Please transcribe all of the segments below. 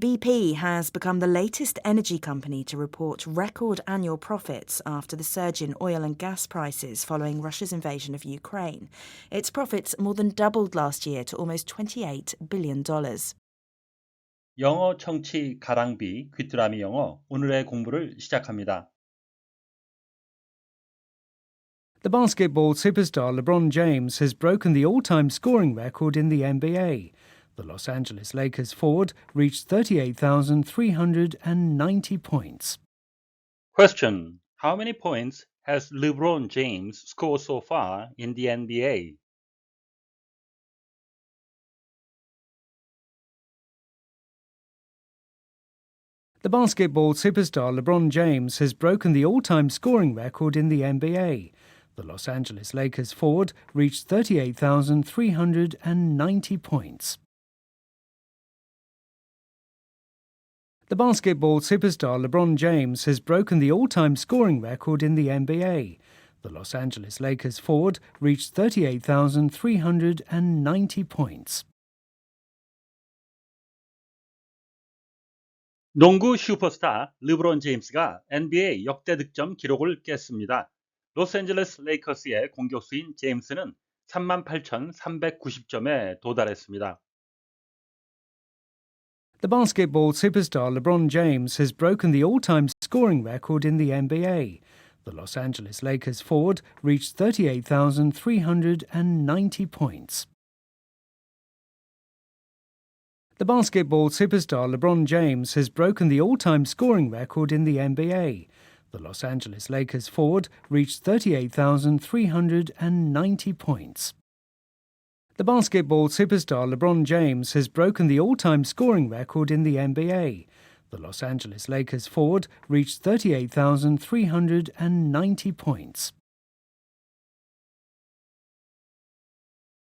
BP has become the latest energy company to report record annual profits after the surge in oil and gas prices following Russia's invasion of Ukraine. Its profits more than doubled last year to almost $28 billion. 영어 청취 가랑비 귀뚜라미 영어 오늘의 공부를 시작합니다. The basketball superstar LeBron James has broken the all-time scoring record in the NBA. The Los Angeles Lakers forward reached 38,390 points. Question: How many points has LeBron James scored so far in the NBA? The basketball superstar LeBron James has broken the all-time scoring record in the NBA. The Los Angeles Lakers forward reached 38,390 points. The basketball superstar LeBron James has broken the all-time scoring record in the NBA. The Los Angeles Lakers forward reached 38,390 points. 농구 슈퍼스타 르브론 제임스가 NBA 역대 득점 기록을 깼습니다. 로스앤젤레스 레이커스의 공격수인 제임스는 38,390점에 도달했습니다. The basketball superstar LeBron James has broken the all-time scoring record in the NBA. The Los Angeles Lakers forward reached 38,390 points. The basketball superstar LeBron James has broken the all-time scoring record in the NBA. The Los Angeles Lakers forward reached 38,390 points. The basketball superstar LeBron James has broken the all-time scoring record in the NBA. The Los Angeles Lakers forward reached 38,390 points.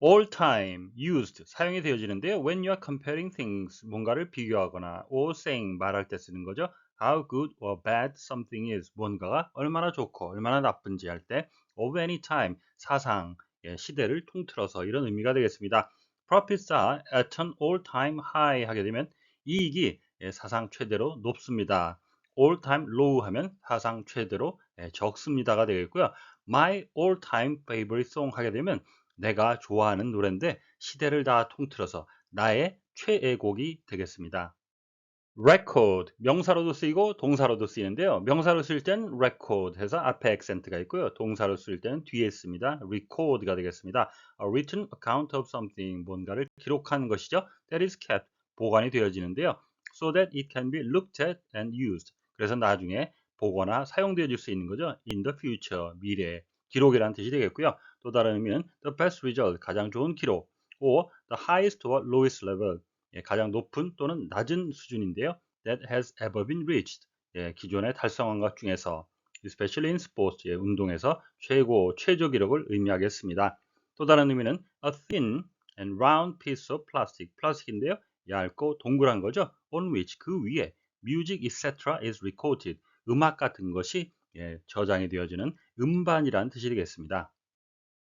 All time used 사용이 되어지는데요. When you are comparing things 뭔가를 비교하거나 or saying 말할 때 쓰는 거죠. How good or bad something is 뭔가가 얼마나 좋고 얼마나 나쁜지 할 때 of any time 사상 시대를 통틀어서 이런 의미가 되겠습니다. Profits are at an all time high 하게 되면 이익이 사상 최대로 높습니다. all time low 하면 사상 최대로 적습니다가 되겠고요. My all time favorite song 하게 되면 내가 좋아하는 노래인데 시대를 다 통틀어서 나의 최애곡이 되겠습니다. record 명사로도 쓰이고 동사로도 쓰이는데요. 명사로 쓸 땐 record 해서 앞에 액센트가 있고요. 동사로 쓸 때는 뒤에 있습니다. record가 되겠습니다. A written account of something 뭔가를 기록하는 것이죠. That is kept 보관이 되어지는데요. So that it can be looked at and used 그래서 나중에 보거나 사용되어질 수 있는 거죠. In the future 미래 기록이라는 뜻이 되겠고요. 또 다른 의미는 the best result 가장 좋은 기록 or the highest or lowest level 가장 높은 또는 낮은 수준인데요. That has ever been reached. 기존에 달성한 것 중에서 especially in sports, 운동에서 최저 기록을 의미하겠습니다. 또 다른 의미는 a thin and round piece of plastic. 플라스틱인데요. 얇고 동그란 거죠. On which 그 위에 music etc. is recorded. 음악 같은 것이 저장이 되어지는 음반이라는 뜻이 되겠습니다.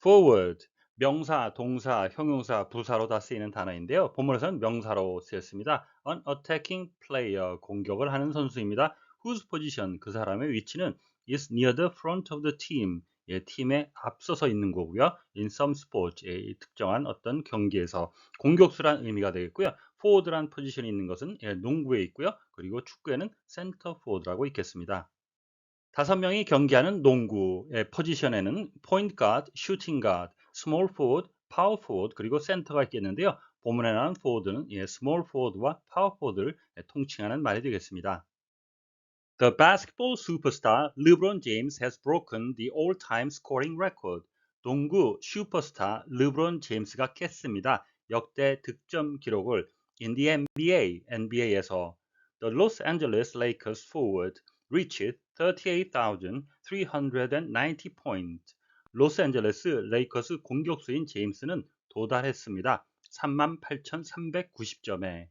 forward 명사, 동사, 형용사, 부사로 다 쓰이는 단어인데요. 본문에서는 명사로 쓰였습니다. An attacking player, 공격을 하는 선수입니다. Whose position, 그 사람의 위치는 is near the front of the team, 팀에 앞서서 있는 거고요. In some sports, 특정한 어떤 경기에서 공격수란 의미가 되겠고요. forward란 포지션이 있는 것은 농구에 있고요. 그리고 축구에는 center forward라고 있겠습니다. 5명이 경기하는 농구의 포지션에는 point guard, shooting guard, small forward, power forward 그리고 센터가 있겠는데요. 본문에 나온 forward는 small forward와 power forward를 통칭하는 말이 되겠습니다. The basketball superstar LeBron James has broken the all-time scoring record. 농구 슈퍼스타 르브론 제임스가 깼습니다. 역대 득점 기록을 in the NBA에서 The Los Angeles Lakers forward reached 38,390 points. 로스앤젤레스 레이커스 공격수인 제임스는 도달했습니다. 38,390점에.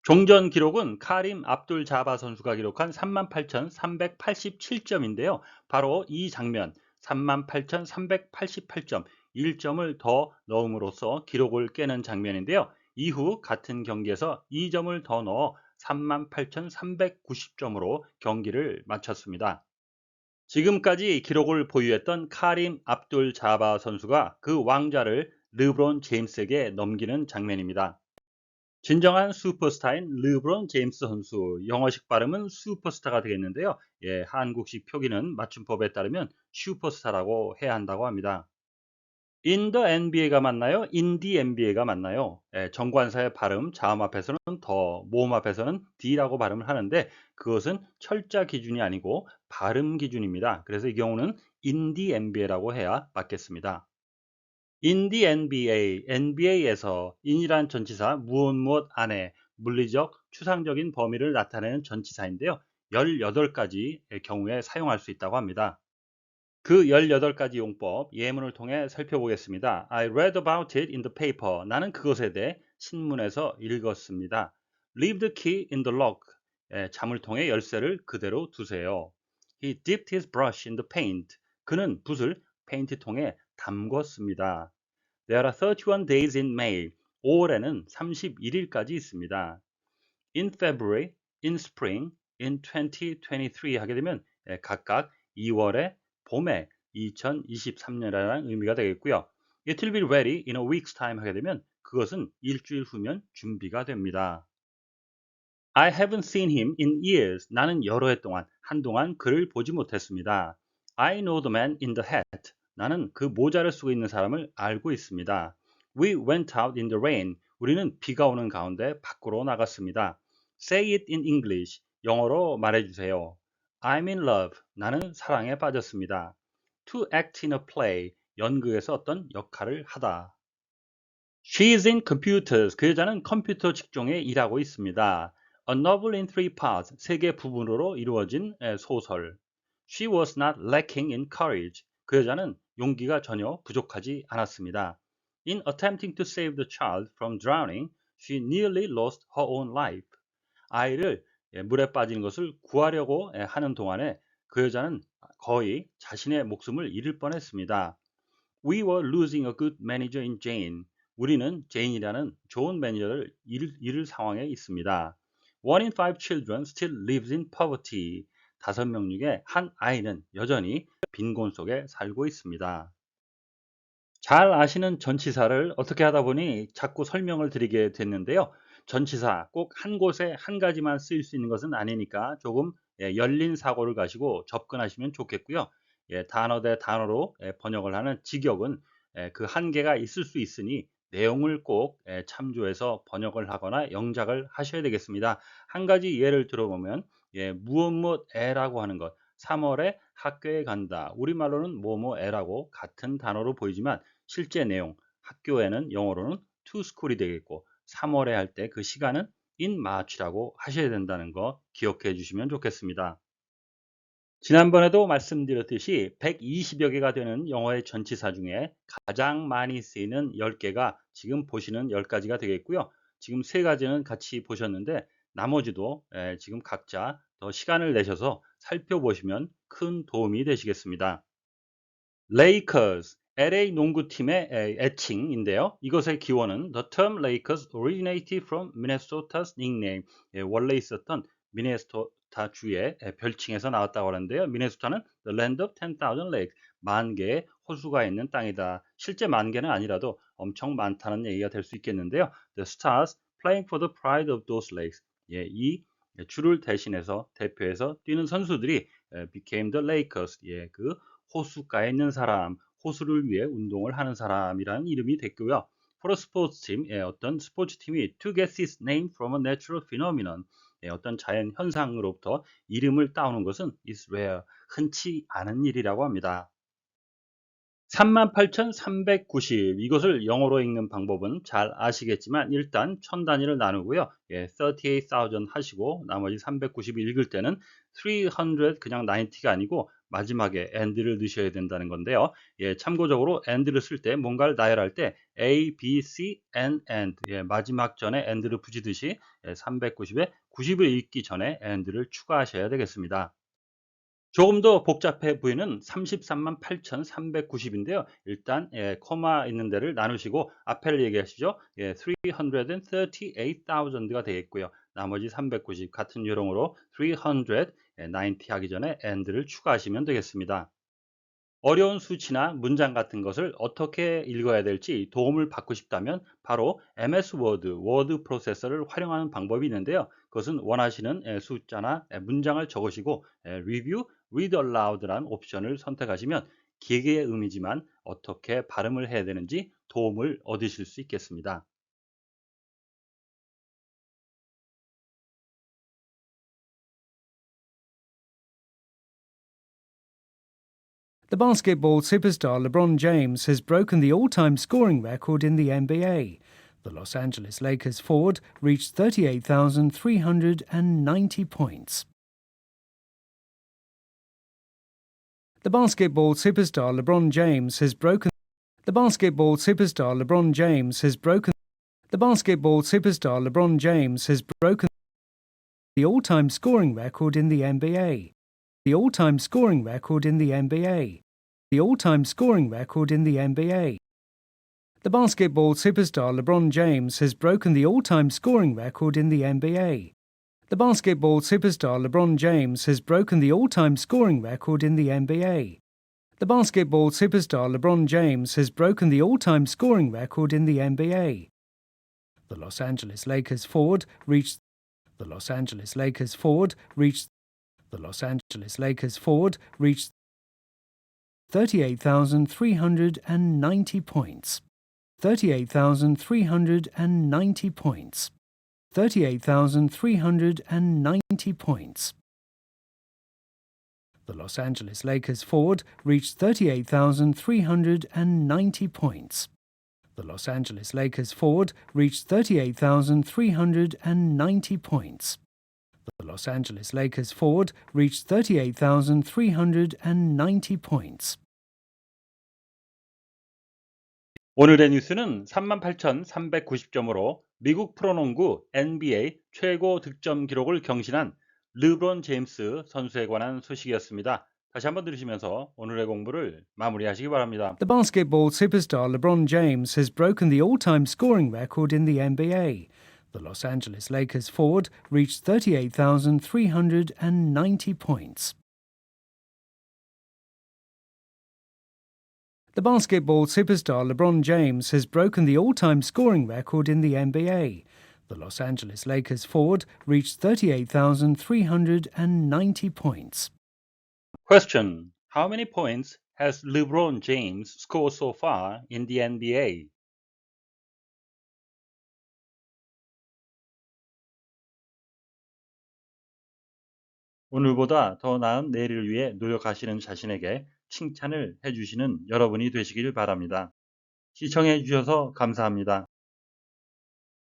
종전 기록은 카림 압둘 자바 선수가 기록한 38,387점인데요. 바로 이 장면 38,388점 1점을 더 넣음으로써 기록을 깨는 장면인데요. 이후 같은 경기에서 2점을 더 넣어 38,390점으로 경기를 마쳤습니다. 지금까지 기록을 보유했던 카림 압둘 자바 선수가 그 왕좌를 르브론 제임스에게 넘기는 장면입니다. 진정한 슈퍼스타인 르브론 제임스 선수, 영어식 발음은 슈퍼스타가 되겠는데요. 한국식 표기는 맞춤법에 따르면 슈퍼스타라고 해야 한다고 합니다. In the NBA가 맞나요? In the NBA가 맞나요? 정관사의 발음, 자음 앞에서는 더, 모음 앞에서는 D라고 발음을 하는데 그것은 철자 기준이 아니고 발음 기준입니다. 그래서 이 경우는 In the NBA라고 해야 맞겠습니다. In the NBA, NBA에서 in이란 전치사 무엇 안에 물리적, 추상적인 범위를 나타내는 전치사인데요. 18가지의 경우에 사용할 수 있다고 합니다. 그 18가지 용법 예문을 통해 살펴보겠습니다. I read about it in the paper. 나는 그것에 대해 신문에서 읽었습니다. Leave the key in the lock. 잠을 통해 열쇠를 그대로 두세요. He dipped his brush in the paint. 그는 붓을 페인트통에 담궜습니다. There are 31 days in May. 5월에는 31일까지 있습니다. In February, in spring, in 2023 하게 되면 각각 2월에, 봄에 2023년이라는 의미가 되겠고요. It will be ready in a week's time 하게 되면 그것은 일주일 후면 준비가 됩니다. I haven't seen him in years. 나는 여러 해 동안, 한동안 그를 보지 못했습니다. I know the man in the hat. 나는 그 모자를 쓰고 있는 사람을 알고 있습니다. We went out in the rain. 우리는 비가 오는 가운데 밖으로 나갔습니다. Say it in English. 영어로 말해주세요. I'm in love. 나는 사랑에 빠졌습니다. To act in a play. 연극에서 어떤 역할을 하다. She's in computers. 그 여자는 컴퓨터 직종에 일하고 있습니다. A novel in three parts. 세 개 부분으로 이루어진 소설. She was not lacking in courage. 그 여자는 용기가 전혀 부족하지 않았습니다. In attempting to save the child from drowning, she nearly lost her own life. 아이를 물에 빠지는 것을 구하려고 하는 동안에 그 여자는 거의 자신의 목숨을 잃을 뻔했습니다. We were losing a good manager in Jane. 우리는 제인이라는 좋은 매니저를 잃을 상황에 있습니다. One in five children still lives in poverty. 5명 중에 한 아이는 여전히 빈곤 속에 살고 있습니다. 잘 아시는 전치사를 어떻게 하다 보니 자꾸 설명을 드리게 됐는데요. 전치사 꼭 한 곳에 한 가지만 쓰일 수 있는 것은 아니니까 조금 열린 사고를 가지고 접근하시면 좋겠고요. 단어 대 단어로 번역을 하는 직역은 그 한계가 있을 수 있으니 내용을 꼭 참조해서 번역을 하거나 영작을 하셔야 되겠습니다. 한 가지 예를 들어보면 무엇무엇에라고 하는 것, 3월에 학교에 간다. 우리말로는 뭐뭐에라고 같은 단어로 보이지만 실제 내용, 학교에는 영어로는 to school이 되겠고 3월에 할 때 그 시간은 in March라고 하셔야 된다는 거 기억해 주시면 좋겠습니다. 지난번에도 말씀드렸듯이 120여 개가 되는 영어의 전치사 중에 가장 많이 쓰이는 10개가 지금 보시는 10가지가 되겠고요. 지금 3가지는 같이 보셨는데 나머지도 지금 각자 더 시간을 내셔서 살펴보시면 큰 도움이 되시겠습니다. Lakers, LA 농구팀의 애칭인데요. 이것의 기원은 The term Lakers originated from Minnesota's nickname. 원래 있었던 미네소타 주의 별칭에서 나왔다고 하는데요. 미네소타는 The land of 10,000 lakes, 10,000개의 호수가 있는 땅이다. 실제 10,000개는 아니라도 엄청 많다는 얘기가 될 수 있겠는데요. The stars playing for the pride of those lakes. 이 주를 대표해서 뛰는 선수들이 became the Lakers. 그 호수가에 있는 사람, 호수를 위해 운동을 하는 사람이라는 이름이 됐고요. For a sports team, 어떤 스포츠 팀이 to get its name from a natural phenomenon, 어떤 자연 현상으로부터 이름을 따오는 것은 is rare, 흔치 않은 일이라고 합니다. 38,390 이것을 영어로 읽는 방법은 잘 아시겠지만 일단 1000 단위를 나누고요. 38,000 하시고 나머지 390 읽을 때는 300 그냥 90가 아니고 마지막에 and를 넣으셔야 된다는 건데요. 참고적으로 and를 쓸 때 뭔가를 나열할 때 A, B, C, and. 마지막 전에 and를 붙이듯이 390에 90을 읽기 전에 and를 추가하셔야 되겠습니다. 조금 더 복잡해 보이는 33만 8,390인데요. 일단 코마 있는 데를 나누시고 앞에를 얘기하시죠. 338,000가 되겠고요. 나머지 390 같은 요령으로 390 하기 전에 and를 추가하시면 되겠습니다. 어려운 수치나 문장 같은 것을 어떻게 읽어야 될지 도움을 받고 싶다면 바로 MS 워드, 워드 프로세서를 활용하는 방법이 있는데요. 그것은 원하시는 숫자나 문장을 적으시고 리뷰, read aloud라는 옵션을 선택하시면 기계의 의미지만 어떻게 발음을 해야 되는지 도움을 얻으실 수 있겠습니다. The basketball superstar LeBron James has broken the all-time scoring record in the NBA. The Los Angeles Lakers forward reached 38,390 points. The basketball superstar LeBron James has broken the basketball superstar LeBron James has broken the basketball superstar LeBron James has broken the all-time scoring record in the NBA. The all-time scoring record in the NBA. The all-time scoring record in the NBA. The basketball superstar LeBron James has broken the all-time scoring record in the NBA. The basketball superstar LeBron James has broken the all-time scoring record in the NBA. The basketball superstar LeBron James has broken the all-time scoring record in the NBA. The Los Angeles Lakers forward reached the Los Angeles Lakers forward reached 38,390 points. 38,390 points. 38,390 points. The Los Angeles Lakers forward reached 38,390 points. The Los Angeles Lakers forward reached 38,390 points. The Los Angeles Lakers forward reached 38,390 points. 오늘의 뉴스는 38,390점으로 미국 프로농구 NBA 최고 득점 기록을 경신한 르브론 제임스 선수에 관한 소식이었습니다. 다시 한번 들으시면서 오늘의 공부를 마무리하시기 바랍니다. The basketball superstar LeBron James has broken the all-time scoring record in the NBA. The Los Angeles Lakers forward reached 38,390 points. The basketball superstar LeBron James has broken the all-time scoring record in the NBA. The Los Angeles Lakers forward reached 38,390 points. Question: How many points has LeBron James scored so far in the NBA? 오늘보다 더 나은 내일을 위해 노력하시는 자신에게 칭찬을 해주시는 여러분이 되시길 바랍니다. 시청해 주셔서 감사합니다.